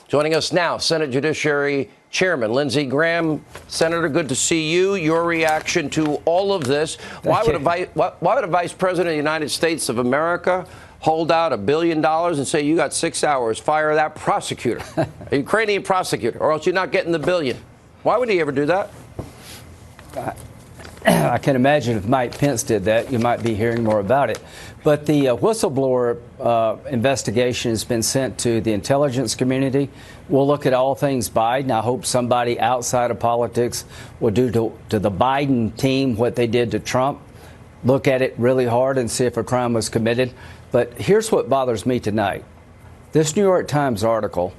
Joining us now, Senate Judiciary Chairman Lindsey Graham. Senator, good to see you. Your reaction to all of this. Why would a vice president of the United States of America hold out $1 billion and say, you got 6 hours, fire that prosecutor, a Ukrainian prosecutor, or else you're not getting the billion? Why would he ever do that? I can imagine if Mike Pence did that, you might be hearing more about it. But the whistleblower investigation has been sent to the intelligence community. We'll look at all things Biden. I hope somebody outside of politics will do to the Biden team what they did to Trump. Look at it really hard and see if a crime was committed. But here's what bothers me tonight. This New York Times article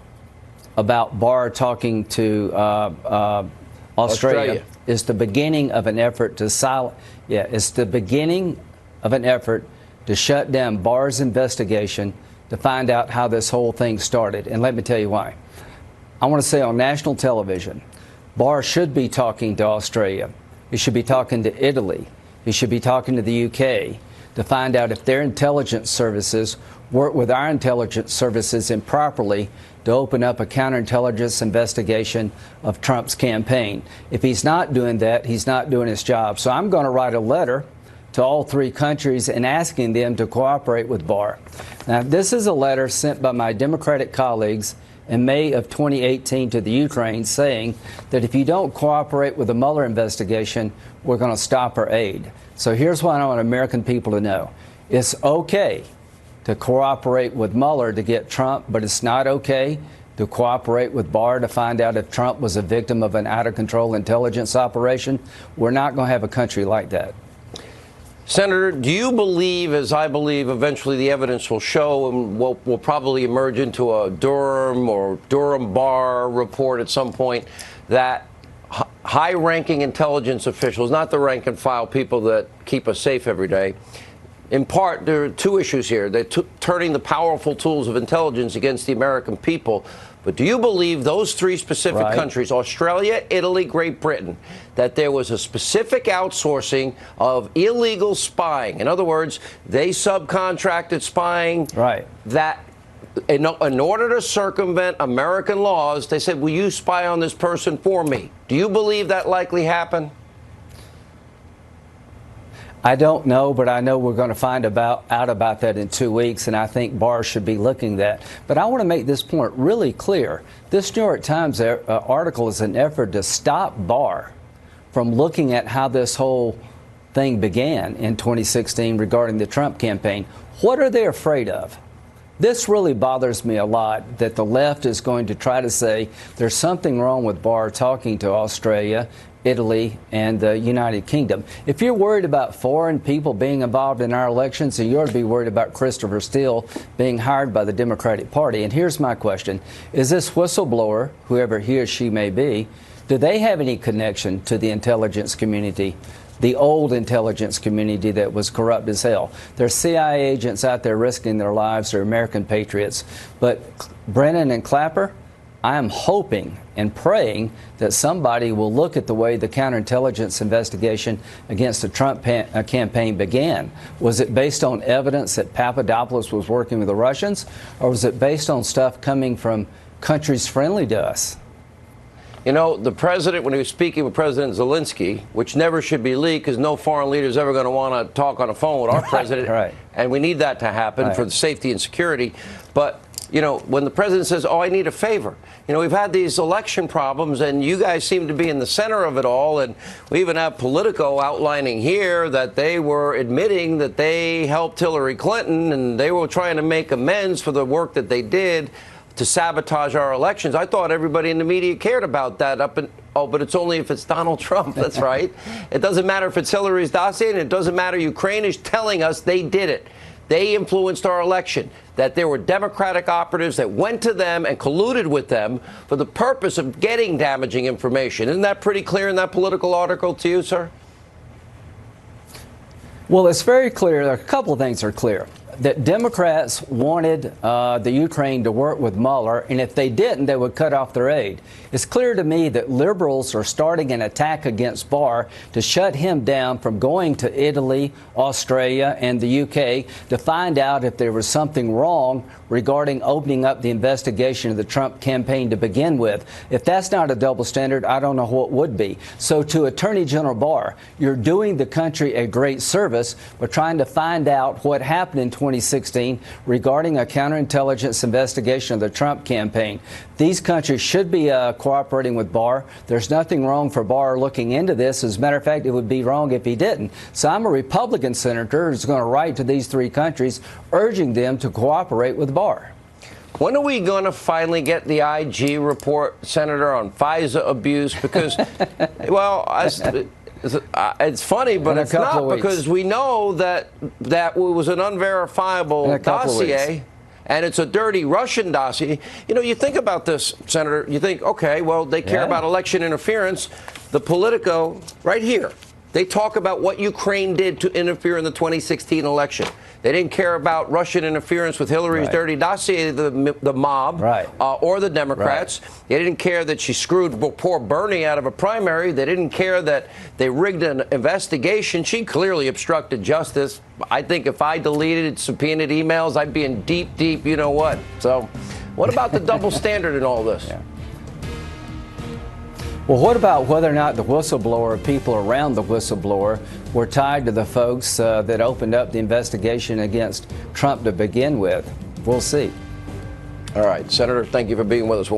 about Barr talking to Australia is the beginning of an effort to it's the beginning of an effort to shut down Barr's investigation to find out how this whole thing started. And let me tell you why. I want to say on national television, Barr should be talking to Australia. He should be talking to Italy. He should be talking to the UK to find out if their intelligence services work with our intelligence services improperly to open up a counterintelligence investigation of Trump's campaign. If he's not doing that, he's not doing his job. So I'm going to write a letter to all three countries and asking them to cooperate with Barr. Now, this is a letter sent by my Democratic colleagues in May of 2018 to the Ukraine saying that if you don't cooperate with the Mueller investigation, we're going to stop our aid. So here's what I want American people to know. It's okay to cooperate with Mueller to get Trump, but it's not okay to cooperate with Barr to find out if Trump was a victim of an out-of-control intelligence operation. We're not going to have a country like that. Senator, do you believe, as I believe, eventually the evidence will show and will probably emerge into a Durham or Durham-Barr report at some point, that high-ranking intelligence officials, not the rank-and-file people that keep us safe every day, in part, there are two issues here. They're turning the powerful tools of intelligence against the American people. But do you believe those three specific countries, Australia, Italy, Great Britain, that there was a specific outsourcing of illegal spying? In other words, they subcontracted spying that in order to circumvent American laws, they said, will you spy on this person for me? Do you believe that likely happened? I don't know, but I know we're going to find out about that in 2 weeks, and I think Barr should be looking at that. But I want to make this point really clear. This New York Times article is an effort to stop Barr from looking at how this whole thing began in 2016 regarding the Trump campaign. What are they afraid of? This really bothers me a lot, that the left is going to try to say there's something wrong with Barr talking to Australia, Italy, and the United Kingdom. If you're worried about foreign people being involved in our elections, then you ought to be worried about Christopher Steele being hired by the Democratic Party. And here's my question. Is this whistleblower, whoever he or she may be, do they have any connection to the intelligence community, the old intelligence community that was corrupt as hell? There's CIA agents out there risking their lives. They're American patriots. But Brennan and Clapper, I am hoping and praying that somebody will look at the way the counterintelligence investigation against the Trump campaign began. Was it based on evidence that Papadopoulos was working with the Russians, or was it based on stuff coming from countries friendly to us? You know, the president, when he was speaking with President Zelensky, which never should be leaked because no foreign leader is ever going to want to talk on the phone with our president, and we need that to happen for the safety and security. But you know, when the president says, oh, I need a favor. You know, we've had these election problems, and you guys seem to be in the center of it all. And we even have Politico outlining here that they were admitting that they helped Hillary Clinton, and they were trying to make amends for the work that they did to sabotage our elections. I thought everybody in the media cared about that but it's only if it's Donald Trump. That's right. It doesn't matter if it's Hillary's dossier, and it doesn't matter. Ukraine is telling us they did it. They influenced our election, that there were Democratic operatives that went to them and colluded with them for the purpose of getting damaging information. Isn't that pretty clear in that Political article to you, sir? Well, it's very clear. A couple of things are clear. That Democrats wanted the Ukraine to work with Mueller, and if they didn't, they would cut off their aid. It's clear to me that liberals are starting an attack against Barr to shut him down from going to Italy, Australia, and the UK to find out if there was something wrong regarding opening up the investigation of the Trump campaign to begin with. If that's not a double standard, I don't know what would be. So to Attorney General Barr, you're doing the country a great service by trying to find out what happened in 2016 regarding a counterintelligence investigation of the Trump campaign. These countries should be cooperating with Barr. There's nothing wrong for Barr looking into this. As a matter of fact, it would be wrong if he didn't. So I'm a Republican senator who's going to write to these three countries urging them to cooperate with Barr. When are we going to finally get the IG report, Senator, on FISA abuse? Because, well, it's funny, but it's not, because we know that it was an unverifiable dossier. And it's a dirty Russian dossier. You know, you think about this, Senator, you think, okay, well, they care about election interference. The Politico, right here, they talk about what Ukraine did to interfere in the 2016 election. They didn't care about Russian interference with Hillary's dirty dossier, the mob, or the Democrats. They didn't care that she screwed poor Bernie out of a primary. They didn't care that they rigged an investigation. She clearly obstructed justice. I think if I deleted subpoenaed emails, I'd be in deep, deep you-know-what. So what about the double standard in all this? Well, what about whether or not the whistleblower, people around the whistleblower, were tied to the folks that opened up the investigation against Trump to begin with? We'll see. All right, Senator, thank you for being with us.